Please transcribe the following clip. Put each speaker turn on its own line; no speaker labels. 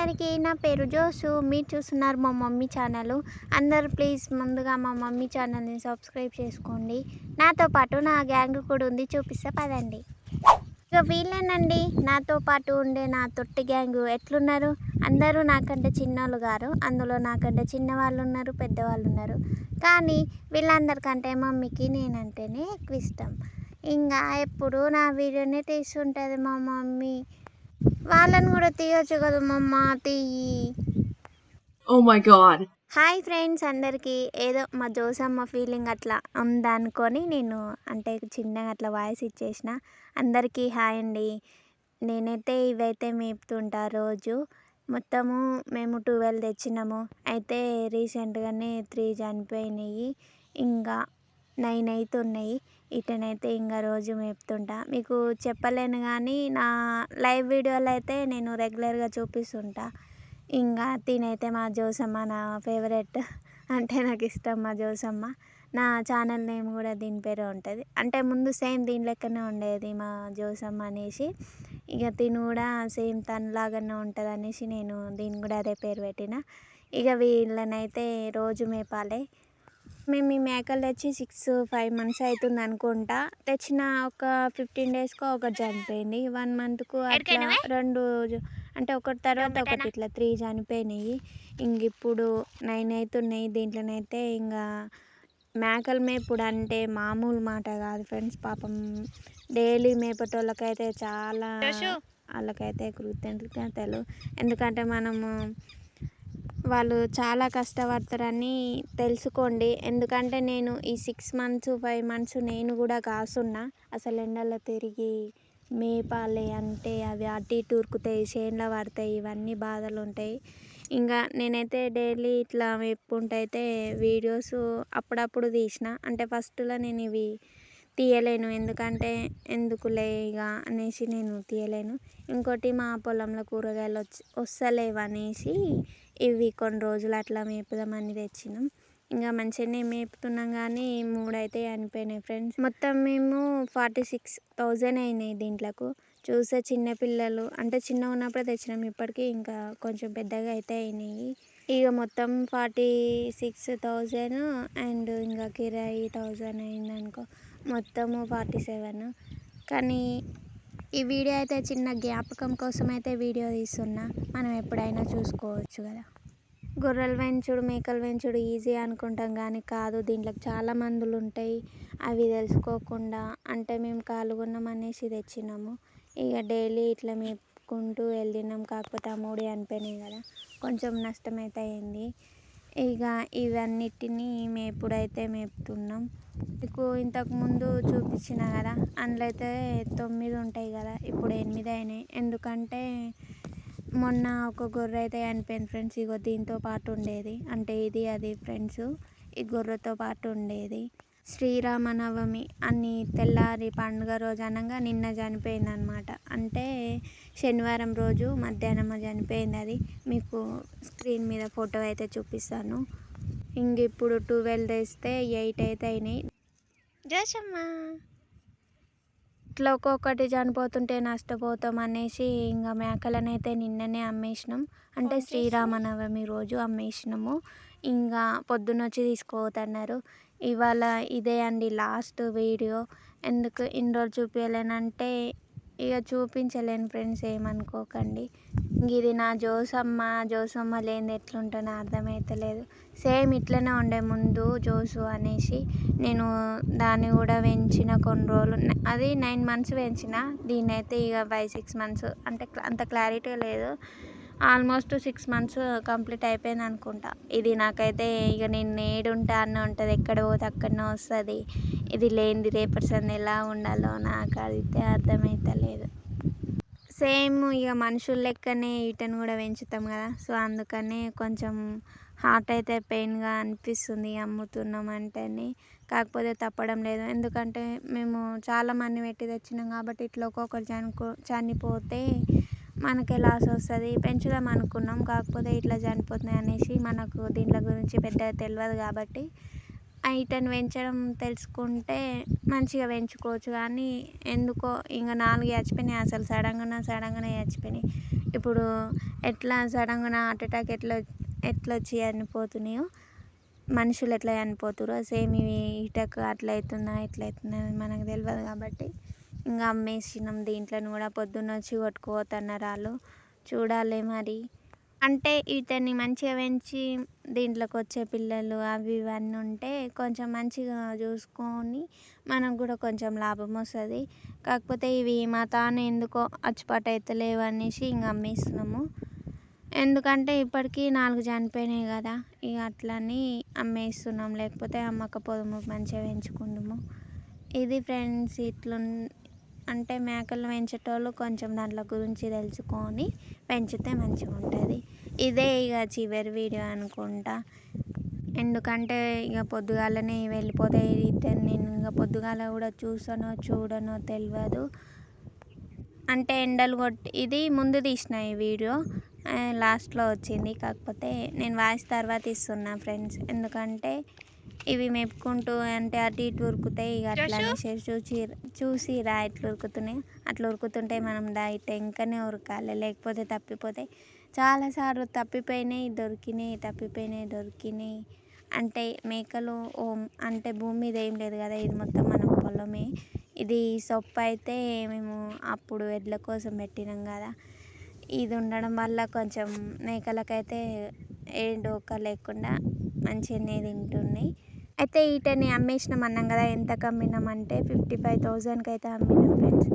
అందరికీ నా పేరు జోసు. మీరు చూస్తున్నారు మా మమ్మీ ఛానల్. అందరూ ప్లీజ్ ముందుగా మా మమ్మీ ఛానల్ని సబ్స్క్రైబ్ చేసుకోండి. నాతో పాటు నా గ్యాంగ్ కూడా ఉంది, చూపిస్తా పదండి. ఇక వీళ్ళేనండి నాతో పాటు ఉండే నా తొట్టి గ్యాంగ్. ఎట్లున్నారు? అందరూ నాకంటే చిన్నోళ్ళు గారు, అందులో నాకంటే చిన్నవాళ్ళు ఉన్నారు, పెద్దవాళ్ళు ఉన్నారు. కానీ వీళ్ళందరికంటే మమ్మీకి నేనంటేనే ఎక్కువ ఇష్టం. ఇంకా ఎప్పుడు నా వీడియోనే తీస్తుంటుంది మా మమ్మీ. వాళ్ళని కూడా తీయొచ్చు కదా మమ్మ, తీయి.
Oh my god.
Hi friends అందరికీ. ఏదో మా జోసమ్మ ఫీలింగ్ అట్లా ఉందనుకొని నేను అంటే చిన్నగా అట్లా వాయిస్ ఇచ్చేసిన. అందరికీ హాయ్ అండి. నేనైతే ఇవైతే మేపుతుంటా రోజు. మొత్తము మేము 12 తెచ్చినాము. అయితే రీసెంట్గానే 3 చనిపోయినాయి, ఇంకా 9 అయితే ఉన్నాయి. ఇటనైతే ఇంకా రోజు మేపుతుంటా. మీకు చెప్పలేను కానీ నా లైవ్ వీడియోలు అయితే నేను రెగ్యులర్గా చూపిస్తుంటా. ఇంకా తినైతే మా జోసమ్మ నా ఫేవరెట్, అంటే నాకు ఇష్టం మా జోసమ్మ. నా ఛానల్ నేమ్ కూడా దీని పేరే ఉంటుంది. అంటే ముందు సేమ్ దీని లెక్కనే ఉండేది మా జోసమ్మ అనేసి. ఇక తిను కూడా సేమ్ తనలాగానే ఉంటుంది అనేసి నేను దీన్ని కూడా అదే పేరు పెట్టిన. ఇక వీళ్ళనైతే రోజు మేపాలి. మేము ఈ మేకలు తెచ్చి 5 months అవుతుంది అనుకుంటా. తెచ్చిన ఒక 15 daysకో ఒకటి చనిపోయింది, 1 monthకు అట్లా 2 అంటే ఒకటి తర్వాత ఒకటి ఇట్లా 3 చనిపోయినాయి. ఇంక ఇప్పుడు 9 అవుతున్నాయి. దీంట్లోనైతే ఇంకా మేకలు మేపుడు అంటే మామూలు మాట కాదు ఫ్రెండ్స్. పాపం డైలీ మేపటోళ్ళకైతే చాలా, వాళ్ళకైతే కృతజ్ఞతలు. ఎందుకంటే మనము వాళ్ళు చాలా కష్టపడతారని తెలుసుకోండి. ఎందుకంటే నేను ఈ 6 months 5 months నేను కూడా కాసున్నా. అసలు ఎండలో తిరిగి మేపాలి అంటే అవి అటు ఇటు ఉరుకుతాయి, చేనులో పడతాయి, ఇవన్నీ బాధలు ఉంటాయి. ఇంకా నేనైతే డైలీ ఇట్లా మేపుకుంటూ అయితే వీడియోస్ అప్పుడప్పుడు తీసిన. అంటే ఫస్ట్లో నేను ఇవి తీయలేను, ఎందుకంటే ఎందుకులే ఇక అనేసి నేను తీయలేను. ఇంకోటి మా పొలంలో కూరగాయలు వస్తలేవు అనేసి ఇవి కొన్ని రోజులు అట్లా మేపుదామని తెచ్చినాం. ఇంకా మంచిగానే మేపుతున్నాం కానీ 3 అయితే చనిపోయినాయి ఫ్రెండ్స్. మొత్తం మేము 46,000 అయినాయి దీంట్లకు. చూసే చిన్నపిల్లలు అంటే చిన్నగా ఉన్నప్పుడే తెచ్చినాం, ఇప్పటికీ ఇంకా కొంచెం పెద్దగా అయితే అయినాయి. ఇక మొత్తం 46,000 అండ్ ఇంకా కిరాయి 1000 అయిందనుకో, మొత్తము 47. కానీ ఈ వీడియో అయితే చిన్న జ్ఞాపకం కోసం అయితే వీడియో తీస్తున్నా. మనం ఎప్పుడైనా చూసుకోవచ్చు కదా. గొర్రెలు పెంచుడు మేకలు పెంచుడు ఈజీ అనుకుంటాం కానీ కాదు, దీంట్లో చాలా మందులు ఉంటాయి. అవి తెలుసుకోకుండా అంటే మేము కాలుగున్నాం అనేసి తెచ్చినాము. ఇక డైలీ ఇట్లా మేపుకుంటూ వెళ్ళినాం. కాకపోతే ఆ 3 చనిపోయినాయి కదా, కొంచెం నష్టం అయితే అయింది. ఇక ఇవన్నిటిని మేపుడైతే మేపుతున్నాం. మీకు ఇంతకుముందు చూపించిన కదా, అందులో అయితే 9 ఉంటాయి కదా, ఇప్పుడు 8 అయినాయి. ఎందుకంటే మొన్న ఒక గొర్రె అయితే చనిపోయింది ఫ్రెండ్స్. ఇగో దీంతో పాటు ఉండేది, అంటే ఇది అది ఫ్రెండ్స్, ఈ గొర్రెతో పాటు ఉండేది. శ్రీరామనవమి అన్ని తెల్లారి పండుగ రోజు అనగా నిన్న చనిపోయింది అనమాట. అంటే శనివారం రోజు మధ్యాహ్నం చనిపోయింది. అది మీకు స్క్రీన్ మీద ఫోటో అయితే చూపిస్తాను. ఇంక ఇప్పుడు 12 తెస్తే 8 అయితే అయినాయి. జోసమ్మ ఇట్లా ఒక్కొక్కటి చనిపోతుంటే నష్టపోతాం అనేసి ఇంకా మేకలనైతే నిన్ననే అమ్మేసినాం. అంటే శ్రీరామనవమి రోజు అమ్మేసినాము. ఇంకా పొద్దున్నొచ్చి తీసుకోపోతున్నారు. ఇవాళ ఇదే అండి లాస్ట్ వీడియో. ఎందుకు ఇన్ని రోజులు చూపించలేనంటే ఇక చూపించలేను ఫ్రెండ్స్, ఏమనుకోకండి. ఇది నా జోసమ్మ లేనిది ఎట్లుంటుందో అర్థమవుతలేదు. సేమ్ ఇట్లనే ఉండే ముందు జోసు అనేసి. నేను దాన్ని కూడా పెంచిన కొన్ని రోజులు, అది 9 months పెంచిన. దీన్ని అయితే ఇక 5-6 months, అంటే అంత క్లారిటీ లేదు, ఆల్మోస్ట్ 6 months కంప్లీట్ అయిపోయింది అనుకుంటా. ఇది నాకైతే ఇక నేను ఏడుంటా అన్న ఉంటుంది, ఎక్కడ పోతే అక్కడనే వస్తుంది. ఇది లేనిది రేపటి సంది ఎలా ఉండాలో నాకు అయితే అర్థమవుతలేదు. సేమ్ ఇక మనుషుల లెక్కనే వీటిని కూడా పెంచుతాం కదా, సో అందుకనే కొంచెం హార్ట్ అయితే పెయిన్గా అనిపిస్తుంది అమ్ముతున్నాం అంటేనే. కాకపోతే తప్పడం లేదు, ఎందుకంటే మేము చాలా మంది పెట్టి తెచ్చినాం కాబట్టి ఇట్లా ఒక్కొక్కరు చనిపోతే మనకే లాస్ వస్తుంది. పెంచుదాం అనుకున్నాం, కాకపోతే ఇట్లా చనిపోతున్నాయి అనేసి మనకు దీంట్లో గురించి పెద్దగా తెలియదు కాబట్టి వీటిని పెంచడం తెలుసుకుంటే మంచిగా పెంచుకోవచ్చు. కానీ ఎందుకో ఇంకా 4 చచ్చిపోయినాయి, అసలు సడన్గానే చచ్చిపోయినాయి. ఇప్పుడు ఎట్లా సడన్గా హార్ట్ అటాక్ ఎట్లా వచ్చి చనిపోతున్నాయో మనుషులు ఎట్లా చనిపోతురో సేమ్ ఇవి ఈటకు అట్లా అవుతుందా ఇట్లా అవుతుందా అని మనకు తెలియదు కాబట్టి ఇంకా అమ్మేసినాం. దీంట్లోని కూడా పొద్దున్న వచ్చి కొట్టుకుపోతున్నారు వాళ్ళు. చూడాలి మరి. అంటే వీటిని మంచిగా పెంచి దీంట్లోకి వచ్చే పిల్లలు అవి ఇవన్నీ ఉంటే కొంచెం మంచిగా చూసుకొని మనకు కూడా కొంచెం లాభం వస్తుంది. కాకపోతే ఇవి మా తాను ఎందుకో అచ్చుపాటు అవుతలేవు అనేసి ఇంక అమ్మేస్తున్నాము. ఎందుకంటే ఇప్పటికీ 4 చనిపోయినాయి కదా, ఇక అట్లని అమ్మేస్తున్నాం. లేకపోతే అమ్మకపోదుము, మంచిగా పెంచుకుందుము. ఇది ఫ్రెండ్స్ అంటే మేకలు పెంచేటోళ్ళు కొంచెం దాంట్లో గురించి తెలుసుకొని పెంచితే మంచిగా ఉంటుంది. ఇదే ఇక చివరి వీడియో అనుకుంటా. ఎందుకంటే ఇక పొద్దుగాలనే వెళ్ళిపోతాయి. నేను ఇంకా పొద్దుగాల కూడా చూడనో తెలియదు. అంటే ఎండలు కొట్టి ఇది ముందు తీసిన ఈ వీడియో లాస్ట్లో వచ్చింది. కాకపోతే నేను వాయిస్ తర్వాత ఇస్తున్నా ఫ్రెండ్స్. ఎందుకంటే ఇవి మెప్పుకుంటూ అంటే అటు ఇటు ఉరుకుతాయి. ఇక అట్లా అనేసి చూసిరా ఎట్లా ఉరుకుతున్నాయి. అట్లా ఉరుకుతుంటే మనం ఇట్లా ఇంకనే ఉరకాలి, లేకపోతే తప్పిపోతాయి. చాలాసార్లు తప్పిపోయినాయి దొరికినాయి. అంటే మేకలు అంటే భూమి మీద ఏం లేదు కదా, ఇది మొత్తం మన పొలమే. ఇది సొప్ప అయితే మేము అప్పుడు ఎడ్ల కోసం పెట్టినాం కదా, ఇది ఉండడం వల్ల కొంచెం మేకలకైతే ఏ డోకా లేకుండా మంచిగానే తింటున్నాయి. అయితే వీటిని అమ్మేసినాం అన్నాం కదా, ఎంతకు అమ్మినామంటే 55,000కి అయితే అమ్మినాం ఫ్రెండ్స్.